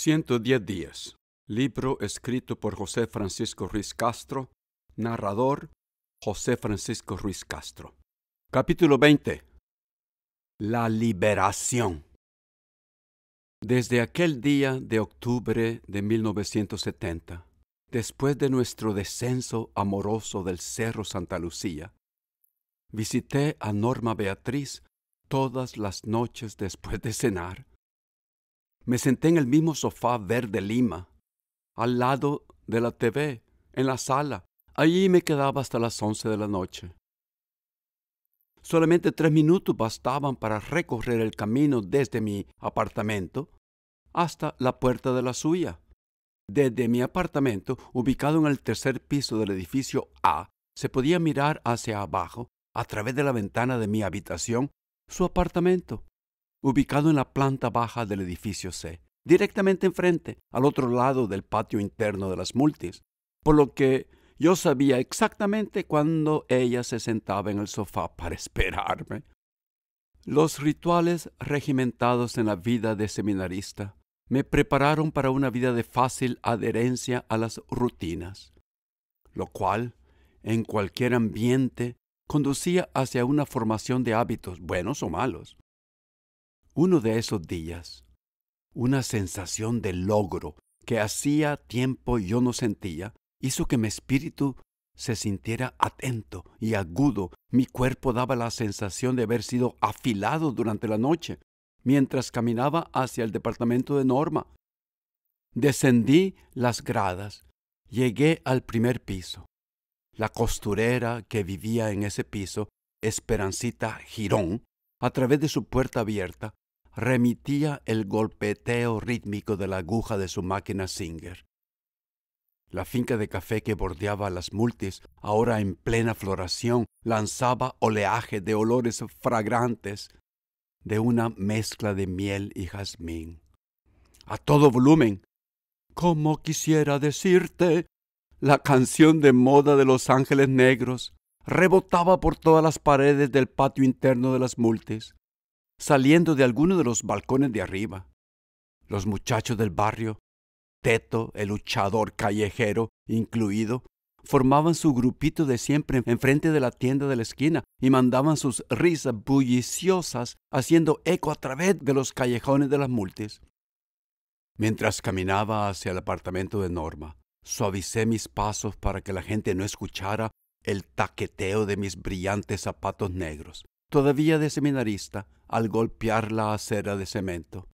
110 días. Libro escrito por José Francisco Ruiz Castro. Narrador, José Francisco Ruiz Castro. Capítulo 20. La liberación. Desde aquel día de octubre de 1970, después de nuestro descenso amoroso del Cerro Santa Lucía, visité a Norma Beatriz todas las noches después de cenar. Me senté en el mismo sofá verde lima, al lado de la TV, en la sala. Allí me quedaba hasta las 11 de la noche. Solamente 3 minutos bastaban para recorrer el camino desde mi apartamento hasta la puerta de la suya. Desde mi apartamento, ubicado en el tercer piso del edificio A, se podía mirar hacia abajo, a través de la ventana de mi habitación, su apartamento, ubicado en la planta baja del edificio C, directamente enfrente, al otro lado del patio interno de las multis, por lo que yo sabía exactamente cuándo ella se sentaba en el sofá para esperarme. Los rituales regimentados en la vida de seminarista me prepararon para una vida de fácil adherencia a las rutinas, lo cual, en cualquier ambiente, conducía hacia una formación de hábitos, buenos o malos. Uno de esos días, una sensación de logro que hacía tiempo yo no sentía, hizo que mi espíritu se sintiera atento y agudo. Mi cuerpo daba la sensación de haber sido afilado durante la noche, mientras caminaba hacia el departamento de Norma. Descendí las gradas, llegué al primer piso. La costurera que vivía en ese piso, Esperancita Girón, a través de su puerta abierta, remitía el golpeteo rítmico de la aguja de su máquina Singer. La finca de café que bordeaba las multis, ahora en plena floración, lanzaba oleaje de olores fragrantes de una mezcla de miel y jazmín. A todo volumen, como quisiera decirte, la canción de moda de Los Ángeles Negros rebotaba por todas las paredes del patio interno de las multis, saliendo de alguno de los balcones de arriba. Los muchachos del barrio, Teto, el luchador callejero incluido, formaban su grupito de siempre enfrente de la tienda de la esquina y mandaban sus risas bulliciosas haciendo eco a través de los callejones de las multis. Mientras caminaba hacia el apartamento de Norma, suavicé mis pasos para que la gente no escuchara el taqueteo de mis brillantes zapatos negros, todavía de seminarista, al golpear la acera de cemento.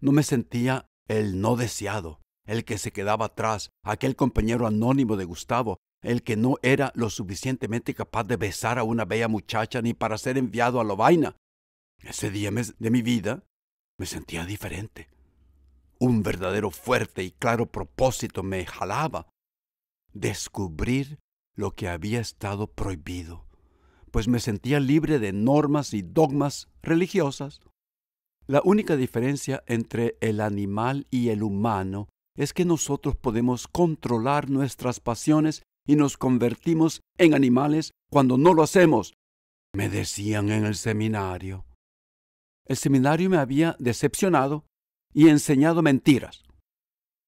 No me sentía el no deseado, el que se quedaba atrás, aquel compañero anónimo de Gustavo, el que no era lo suficientemente capaz de besar a una bella muchacha ni para ser enviado a Lovaina. Ese día de mi vida me sentía diferente. Un verdadero fuerte y claro propósito me jalaba: descubrir lo que había estado prohibido, pues me sentía libre de normas y dogmas religiosas. La única diferencia entre el animal y el humano es que nosotros podemos controlar nuestras pasiones y nos convertimos en animales cuando no lo hacemos, me decían en el seminario. El seminario me había decepcionado y enseñado mentiras.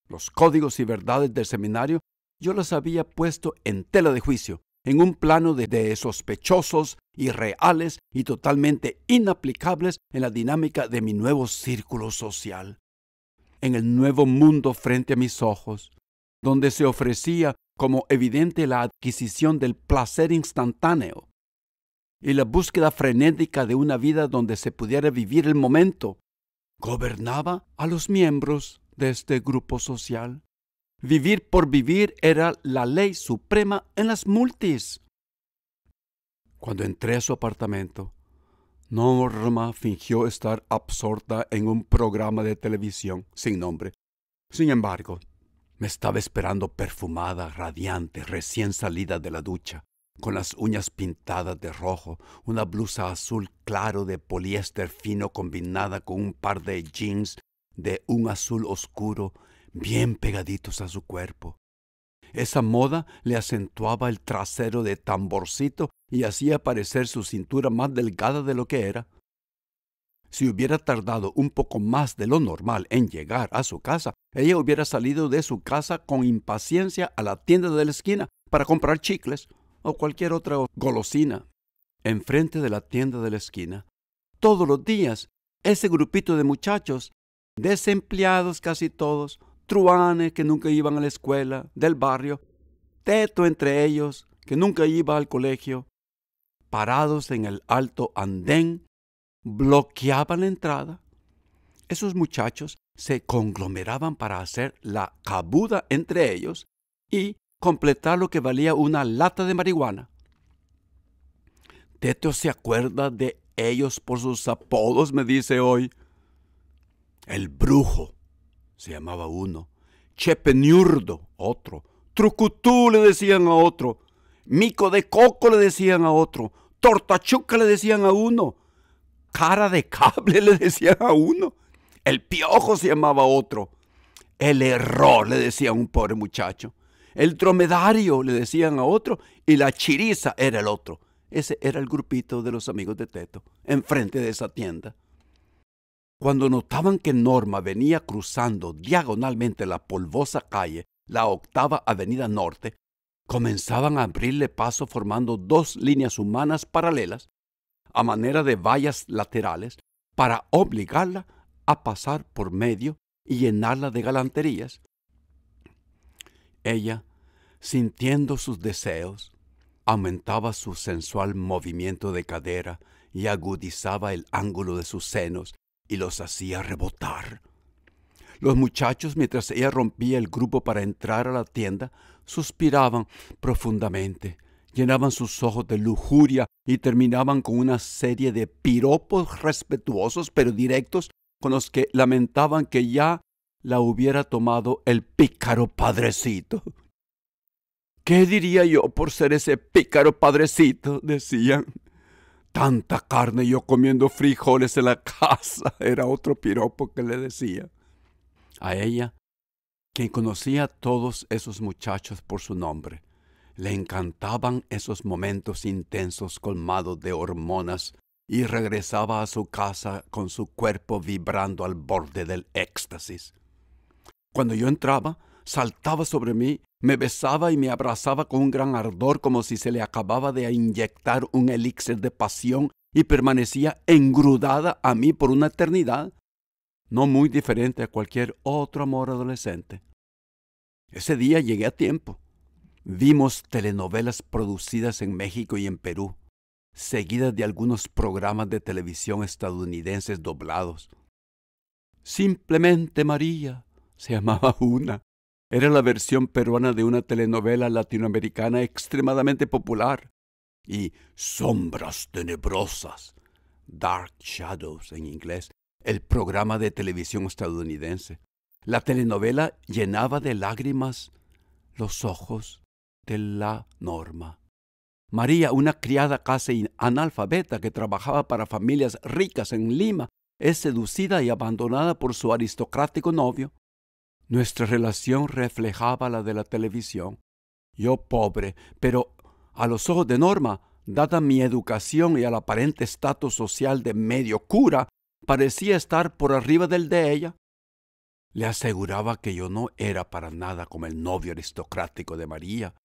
Los códigos y verdades del seminario yo los había puesto en tela de juicio, en un plano de sospechosos, irreales y totalmente inaplicables en la dinámica de mi nuevo círculo social. En el nuevo mundo frente a mis ojos, donde se ofrecía como evidente la adquisición del placer instantáneo y la búsqueda frenética de una vida donde se pudiera vivir el momento, gobernaba a los miembros de este grupo social. Vivir por vivir era la ley suprema en las multis. Cuando entré a su apartamento, Norma fingió estar absorta en un programa de televisión sin nombre. Sin embargo, me estaba esperando perfumada, radiante, recién salida de la ducha, con las uñas pintadas de rojo, una blusa azul claro de poliéster fino combinada con un par de jeans de un azul oscuro, bien pegaditos a su cuerpo. Esa moda le acentuaba el trasero de tamborcito y hacía parecer su cintura más delgada de lo que era. Si hubiera tardado un poco más de lo normal en llegar a su casa, ella hubiera salido de su casa con impaciencia a la tienda de la esquina para comprar chicles o cualquier otra golosina. Enfrente de la tienda de la esquina, todos los días, ese grupito de muchachos, desempleados casi todos, truanes que nunca iban a la escuela, del barrio, teto entre ellos, que nunca iba al colegio, parados en el alto andén, bloqueaban la entrada. Esos muchachos se conglomeraban para hacer la cabuda entre ellos y completar lo que valía una lata de marihuana. Teto se acuerda de ellos por sus apodos, me dice hoy. El Brujo se llamaba uno, Chepeniurdo otro, Trucutú le decían a otro, Mico de Coco le decían a otro, Tortachuca le decían a uno, Cara de Cable le decían a uno, el Piojo se llamaba otro, el Error le decían a un pobre muchacho, el Dromedario le decían a otro y la Chiriza era el otro. Ese era el grupito de los amigos de Teto, enfrente de esa tienda. Cuando notaban que Norma venía cruzando diagonalmente la polvosa calle, la 8ª Avenida Norte, comenzaban a abrirle paso formando 2 líneas humanas paralelas, a manera de vallas laterales, para obligarla a pasar por medio y llenarla de galanterías. Ella, sintiendo sus deseos, aumentaba su sensual movimiento de cadera y agudizaba el ángulo de sus senos y los hacía rebotar. Los muchachos, mientras ella rompía el grupo para entrar a la tienda, suspiraban profundamente, llenaban sus ojos de lujuria y terminaban con una serie de piropos respetuosos pero directos con los que lamentaban que ya la hubiera tomado el pícaro padrecito. ¿Qué diría yo por ser ese pícaro padrecito?, decían. Tanta carne yo comiendo frijoles en la casa, era otro piropo que le decía. A ella, quien conocía a todos esos muchachos por su nombre, le encantaban esos momentos intensos colmados de hormonas y regresaba a su casa con su cuerpo vibrando al borde del éxtasis. Cuando yo entraba, saltaba sobre mí, me besaba y me abrazaba con un gran ardor como si se le acababa de inyectar un elixir de pasión y permanecía engrudada a mí por una eternidad, no muy diferente a cualquier otro amor adolescente. Ese día llegué a tiempo. Vimos telenovelas producidas en México y en Perú, seguidas de algunos programas de televisión estadounidenses doblados. Simplemente María se llamaba una. Era la versión peruana de una telenovela latinoamericana extremadamente popular. Y Sombras Tenebrosas, Dark Shadows en inglés, el programa de televisión estadounidense. La telenovela llenaba de lágrimas los ojos de la Norma. María, una criada casi analfabeta que trabajaba para familias ricas en Lima, es seducida y abandonada por su aristocrático novio. Nuestra relación reflejaba la de la televisión. Yo pobre, pero a los ojos de Norma, dada mi educación y el aparente estatus social de medio cura, parecía estar por arriba del de ella. Le aseguraba que yo no era para nada como el novio aristocrático de María.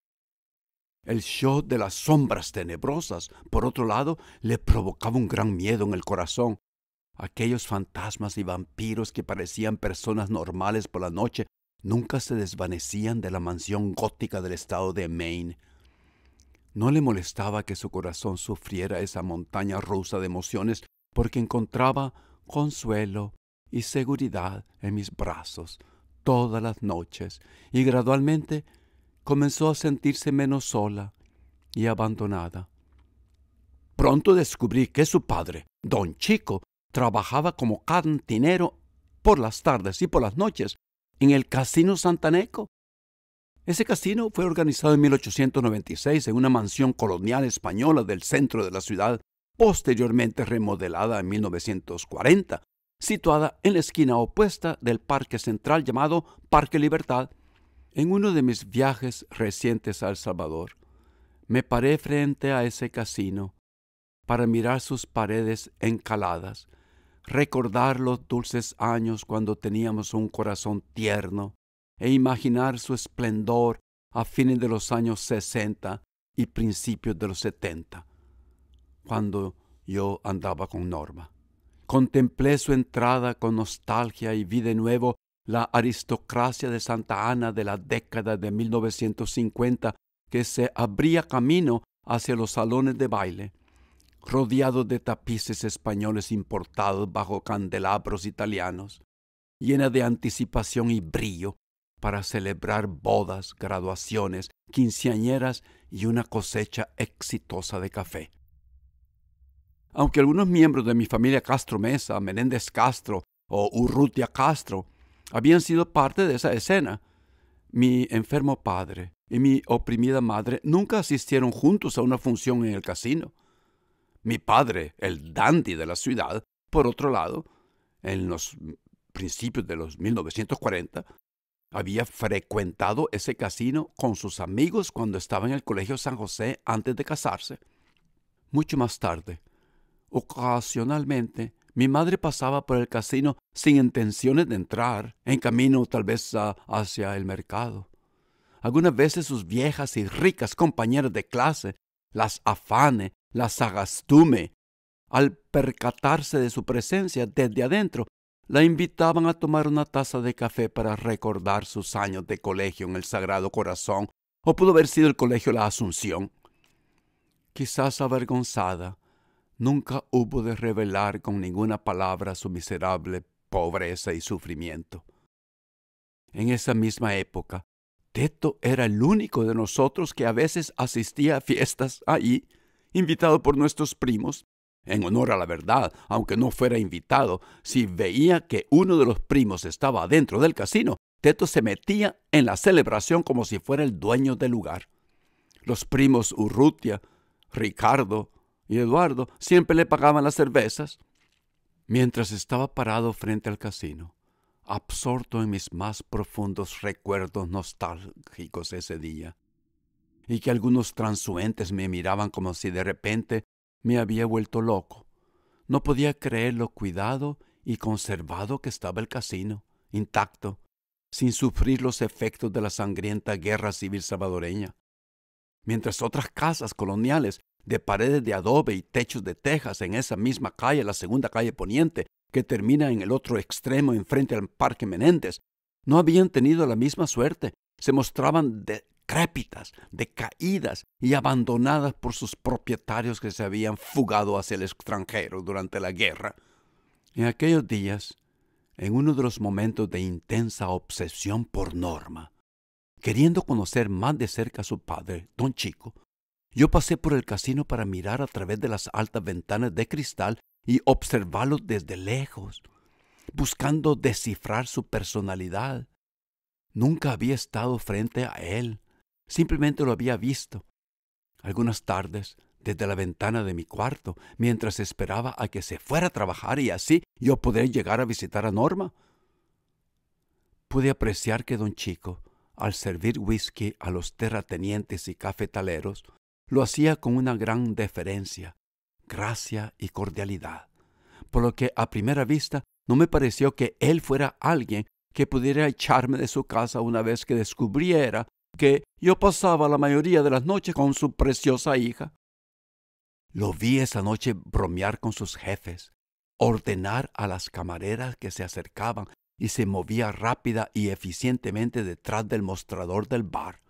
El show de las sombras tenebrosas, por otro lado, le provocaba un gran miedo en el corazón. Aquellos fantasmas y vampiros que parecían personas normales por la noche nunca se desvanecían de la mansión gótica del estado de Maine. No le molestaba que su corazón sufriera esa montaña rusa de emociones porque encontraba consuelo y seguridad en mis brazos todas las noches y gradualmente comenzó a sentirse menos sola y abandonada. Pronto descubrí que su padre, don Chico, trabajaba como cantinero por las tardes y por las noches en el Casino Santaneco. Ese casino fue organizado en 1896 en una mansión colonial española del centro de la ciudad, posteriormente remodelada en 1940, situada en la esquina opuesta del Parque Central llamado Parque Libertad. En uno de mis viajes recientes a El Salvador, me paré frente a ese casino para mirar sus paredes encaladas, recordar los dulces años cuando teníamos un corazón tierno e imaginar su esplendor a fines de los años 60 y principios de los 70, cuando yo andaba con Norma. Contemplé su entrada con nostalgia y vi de nuevo la aristocracia de Santa Ana de la década de 1950 que se abría camino hacia los salones de baile, rodeados de tapices españoles importados bajo candelabros italianos, llena de anticipación y brillo para celebrar bodas, graduaciones, quinceañeras y una cosecha exitosa de café. Aunque algunos miembros de mi familia Castro Mesa, Menéndez Castro o Urrutia Castro habían sido parte de esa escena, mi enfermo padre y mi oprimida madre nunca asistieron juntos a una función en el casino. Mi padre, el dandy de la ciudad, por otro lado, en los principios de los 1940, había frecuentado ese casino con sus amigos cuando estaba en el Colegio San José antes de casarse. Mucho más tarde, ocasionalmente, mi madre pasaba por el casino sin intenciones de entrar, en camino tal vez hacia el mercado. Algunas veces sus viejas y ricas compañeras de clase, las afane, las agastume, al percatarse de su presencia desde adentro, la invitaban a tomar una taza de café para recordar sus años de colegio en el Sagrado Corazón, o pudo haber sido el Colegio La Asunción. Quizás avergonzada, nunca hubo de revelar con ninguna palabra su miserable pobreza y sufrimiento. En esa misma época, Teto era el único de nosotros que a veces asistía a fiestas allí, invitado por nuestros primos. En honor a la verdad, aunque no fuera invitado, si veía que uno de los primos estaba adentro del casino, Teto se metía en la celebración como si fuera el dueño del lugar. Los primos Urrutia, Ricardo y Eduardo siempre le pagaban las cervezas. Mientras estaba parado frente al casino, absorto en mis más profundos recuerdos nostálgicos ese día, y que algunos transuentes me miraban como si de repente me había vuelto loco, no podía creer lo cuidado y conservado que estaba el casino, intacto, sin sufrir los efectos de la sangrienta guerra civil salvadoreña. Mientras otras casas coloniales de paredes de adobe y techos de tejas en esa misma calle, la segunda calle poniente, que termina en el otro extremo enfrente al Parque Menéndez, no habían tenido la misma suerte. Se mostraban decrépitas, decaídas y abandonadas por sus propietarios que se habían fugado hacia el extranjero durante la guerra. En aquellos días, en uno de los momentos de intensa obsesión por Norma, queriendo conocer más de cerca a su padre, don Chico, yo pasé por el casino para mirar a través de las altas ventanas de cristal y observarlo desde lejos, buscando descifrar su personalidad. Nunca había estado frente a él, simplemente lo había visto. Algunas tardes, desde la ventana de mi cuarto, mientras esperaba a que se fuera a trabajar y así yo poder llegar a visitar a Norma. Pude apreciar que don Chico, al servir whisky a los terratenientes y cafetaleros, lo hacía con una gran deferencia, gracia y cordialidad, por lo que a primera vista no me pareció que él fuera alguien que pudiera echarme de su casa una vez que descubriera que yo pasaba la mayoría de las noches con su preciosa hija. Lo vi esa noche bromear con sus jefes, ordenar a las camareras que se acercaban y se movía rápida y eficientemente detrás del mostrador del bar.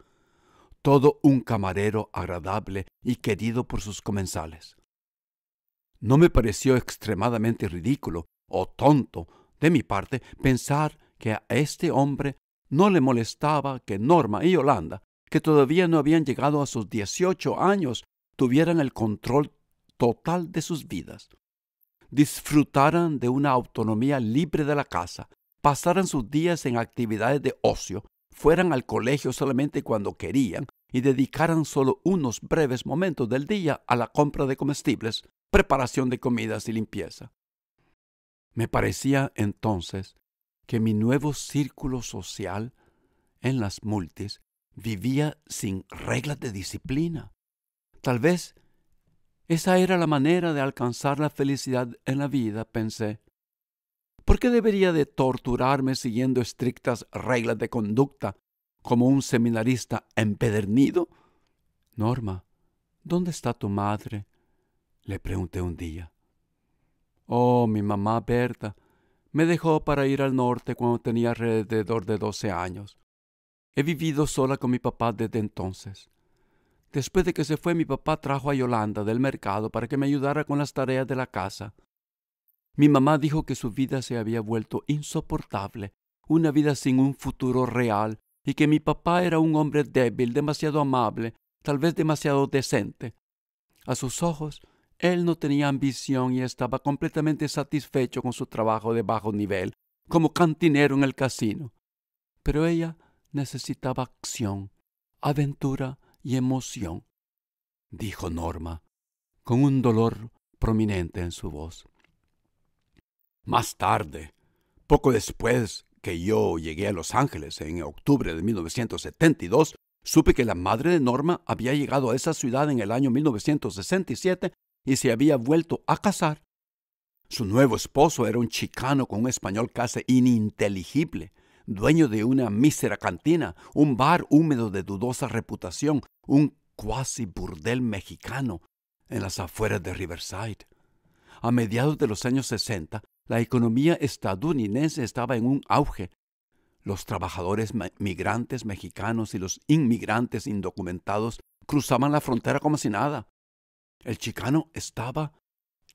Todo un camarero agradable y querido por sus comensales. No me pareció extremadamente ridículo o tonto de mi parte pensar que a este hombre no le molestaba que Norma y Yolanda, que todavía no habían llegado a sus 18 años, tuvieran el control total de sus vidas, disfrutaran de una autonomía libre de la casa, pasaran sus días en actividades de ocio, fueran al colegio solamente cuando querían y dedicaran solo unos breves momentos del día a la compra de comestibles, preparación de comidas y limpieza. Me parecía entonces que mi nuevo círculo social en las multis vivía sin reglas de disciplina. Tal vez esa era la manera de alcanzar la felicidad en la vida, pensé. ¿Por qué debería de torturarme siguiendo estrictas reglas de conducta como un seminarista empedernido? Norma, ¿dónde está tu madre?, le pregunté un día. Oh, mi mamá Berta me dejó para ir al norte cuando tenía alrededor de 12 años. He vivido sola con mi papá desde entonces. Después de que se fue, mi papá trajo a Yolanda del mercado para que me ayudara con las tareas de la casa. Mi mamá dijo que su vida se había vuelto insoportable, una vida sin un futuro real, y que mi papá era un hombre débil, demasiado amable, tal vez demasiado decente. A sus ojos, él no tenía ambición y estaba completamente satisfecho con su trabajo de bajo nivel, como cantinero en el casino. Pero ella necesitaba acción, aventura y emoción, dijo Norma, con un dolor prominente en su voz. Más tarde, poco después que yo llegué a Los Ángeles en octubre de 1972, supe que la madre de Norma había llegado a esa ciudad en el año 1967 y se había vuelto a casar. Su nuevo esposo era un chicano con un español casi ininteligible, dueño de una mísera cantina, un bar húmedo de dudosa reputación, un cuasi burdel mexicano en las afueras de Riverside. A mediados de los años 60, la economía estadounidense estaba en un auge. Los trabajadores migrantes mexicanos y los inmigrantes indocumentados cruzaban la frontera como si nada. El chicano estaba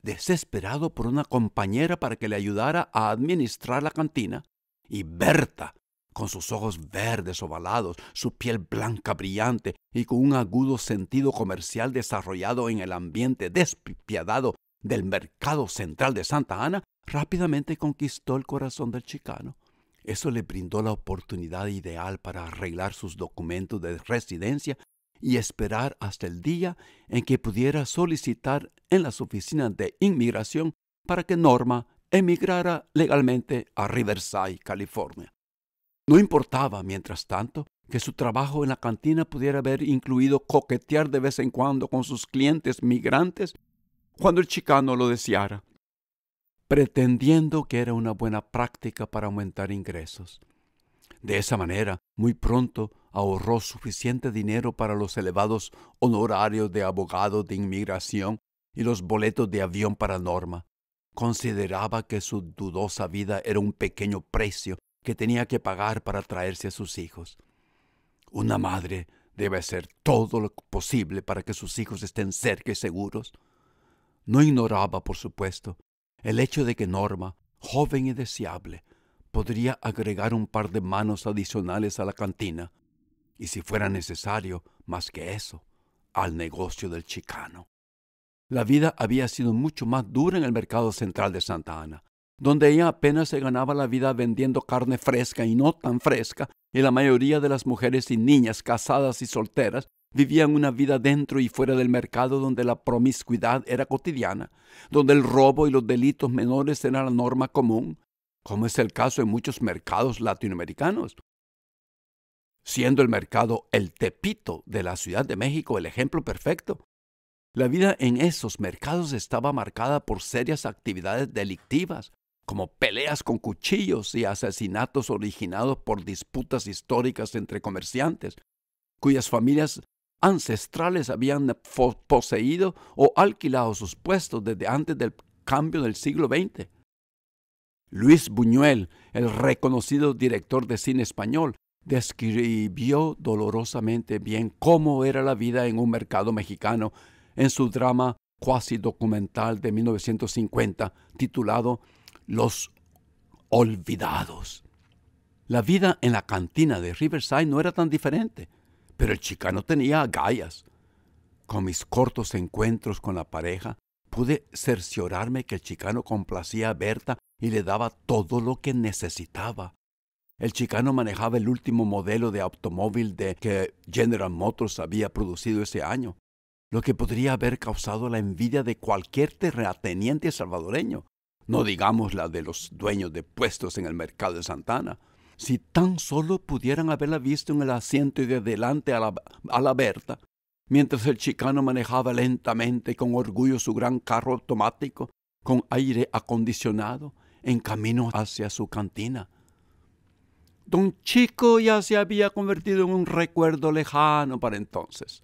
desesperado por una compañera para que le ayudara a administrar la cantina, y Berta, con sus ojos verdes ovalados, su piel blanca brillante y con un agudo sentido comercial desarrollado en el ambiente despiadado del mercado central de Santa Ana, rápidamente conquistó el corazón del chicano. Eso le brindó la oportunidad ideal para arreglar sus documentos de residencia y esperar hasta el día en que pudiera solicitar en las oficinas de inmigración para que Norma emigrara legalmente a Riverside, California. No importaba, mientras tanto, que su trabajo en la cantina pudiera haber incluido coquetear de vez en cuando con sus clientes migrantes cuando el chicano lo deseara, pretendiendo que era una buena práctica para aumentar ingresos. De esa manera, muy pronto ahorró suficiente dinero para los elevados honorarios de abogado de inmigración y los boletos de avión para Norma. Consideraba que su dudosa vida era un pequeño precio que tenía que pagar para traerse a sus hijos. Una madre debe hacer todo lo posible para que sus hijos estén cerca y seguros. No ignoraba, por supuesto, el hecho de que Norma, joven y deseable, podría agregar un par de manos adicionales a la cantina, y si fuera necesario, más que eso, al negocio del chicano. La vida había sido mucho más dura en el mercado central de Santa Ana, donde ella apenas se ganaba la vida vendiendo carne fresca y no tan fresca, y la mayoría de las mujeres y niñas casadas y solteras vivían una vida dentro y fuera del mercado donde la promiscuidad era cotidiana, donde el robo y los delitos menores eran la norma común, como es el caso en muchos mercados latinoamericanos, siendo el mercado El Tepito de la Ciudad de México el ejemplo perfecto. La vida en esos mercados estaba marcada por serias actividades delictivas, como peleas con cuchillos y asesinatos originados por disputas históricas entre comerciantes, cuyas familias ancestrales habían poseído o alquilado sus puestos desde antes del cambio del siglo XX. Luis Buñuel, el reconocido director de cine español, describió dolorosamente bien cómo era la vida en un mercado mexicano en su drama cuasi documental de 1950 titulado Los Olvidados. La vida en la cantina de Riverside no era tan diferente, pero el chicano tenía agallas. Con mis cortos encuentros con la pareja, pude cerciorarme que el chicano complacía a Berta y le daba todo lo que necesitaba. El chicano manejaba el último modelo de automóvil que General Motors había producido ese año, lo que podría haber causado la envidia de cualquier terrateniente salvadoreño, no digamos la de los dueños de puestos en el mercado de Santa Ana. Si tan solo pudieran haberla visto en el asiento de delante a la Berta, mientras el chicano manejaba lentamente y con orgullo su gran carro automático con aire acondicionado, en camino hacia su cantina. Don Chico ya se había convertido en un recuerdo lejano para entonces.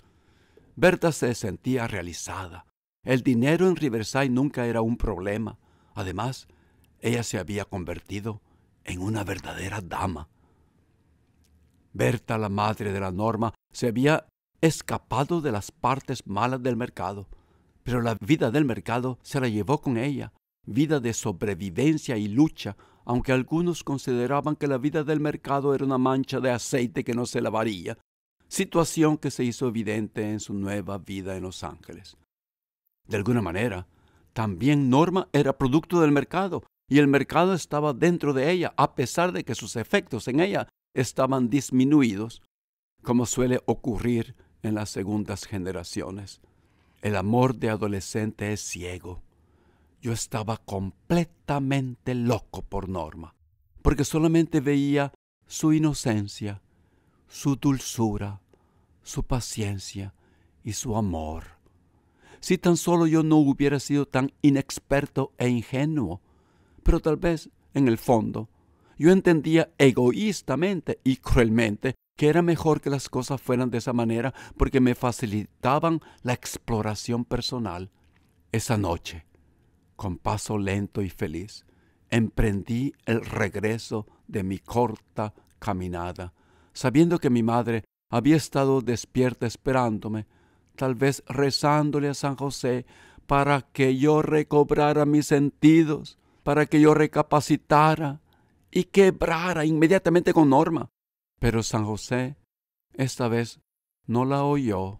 Berta se sentía realizada. El dinero en Riverside nunca era un problema. Además, ella se había convertido en una verdadera dama. Berta, la madre de la Norma, se había escapado de las partes malas del mercado, pero la vida del mercado se la llevó con ella, vida de sobrevivencia y lucha, aunque algunos consideraban que la vida del mercado era una mancha de aceite que no se lavaría, situación que se hizo evidente en su nueva vida en Los Ángeles. De alguna manera, también Norma era producto del mercado, y el mercado estaba dentro de ella, a pesar de que sus efectos en ella estaban disminuidos, como suele ocurrir en las segundas generaciones. El amor de adolescente es ciego. Yo estaba completamente loco por Norma, porque solamente veía su inocencia, su dulzura, su paciencia y su amor. Si tan solo yo no hubiera sido tan inexperto e ingenuo, pero tal vez, en el fondo, yo entendía egoístamente y cruelmente que era mejor que las cosas fueran de esa manera porque me facilitaban la exploración personal. Esa noche, con paso lento y feliz, emprendí el regreso de mi corta caminada, sabiendo que mi madre había estado despierta esperándome, tal vez rezándole a San José para que yo recobrara mis sentidos, para que yo recapacitara y quebrara inmediatamente con Norma. Pero San José esta vez no la oyó.